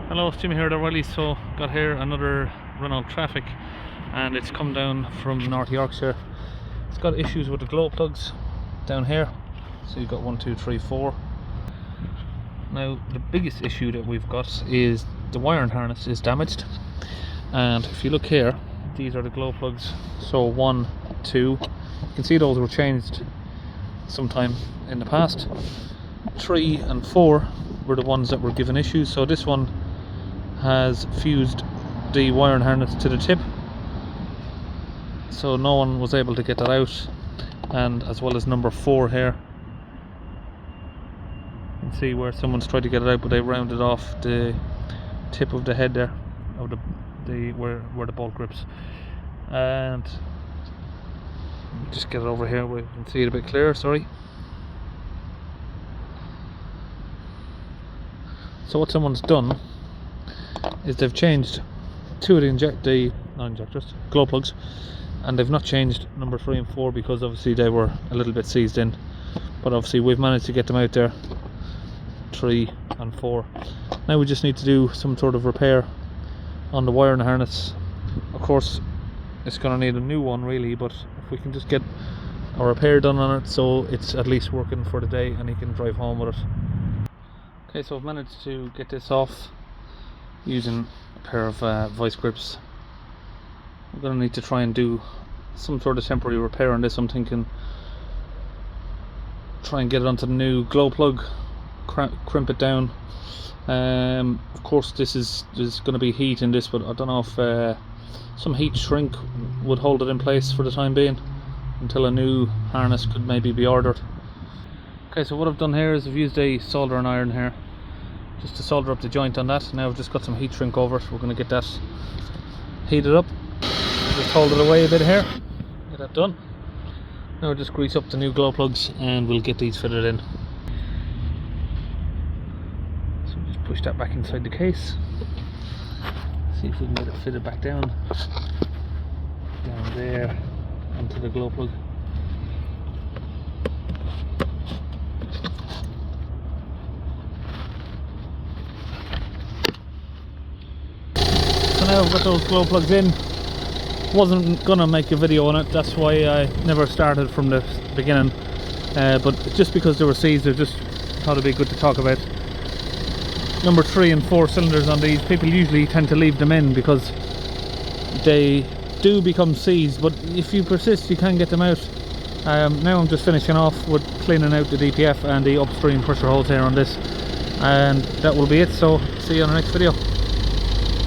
Hello, it's Jimmy here, the Wiley. So got here another Renault Trafic, and it's come down from North Yorkshire. It's got issues with the glow plugs down here. So you've got 1, 2, 3, 4. Now the biggest issue that we've got is the wiring harness is damaged, and if you look here, these are the glow plugs. So 1, 2, you can see those were changed sometime in the past. 3 and 4 were the ones that were given issues. So this one has fused the wiring harness to the tip, so no one was able to get that out, and as well as number 4 here, you can see where someone's tried to get it out, but they rounded off the tip of the head there of the where the bolt grips. And just get it over here where you can see it a bit clearer. Sorry. So what someone's done is they've changed 2 of the glow plugs, and they've not changed number 3 and 4 because obviously they were a little bit seized in, but obviously we've managed to get them out there, 3 and 4. Now we just need to do some sort of repair on the wiring harness. Of course it's going to need a new one really, but if we can just get a repair done on it so it's at least working for the day and he can drive home with it. Okay, so I've managed to get this off using a pair of vice grips. I'm going to need to try and do some sort of temporary repair on this. I'm thinking try and get it onto the new glow plug, crimp it down. Of course there's going to be heat in this, but I don't know if some heat shrink would hold it in place for the time being until a new harness could maybe be ordered. Okay, so what I've done here is I've used a soldering iron here just to solder up the joint on that. Now I've just got some heat shrink over it. We're going to get that heated up. Just hold it away a bit here, get that done. Now we'll just grease up the new glow plugs and we'll get these fitted in. So just push that back inside the case, see if we can get it fitted back down there onto the glow plug. So now I've got those glow plugs in. Wasn't gonna make a video on it, that's why I never started from the beginning, but just because they were seized I just thought it'd be good to talk about. Number 3 and 4 cylinders on these, people usually tend to leave them in because they do become seized, but if you persist you can get them out. Now I'm just finishing off with cleaning out the DPF and the upstream pressure hose here on this, and that will be it. So see you on the next video.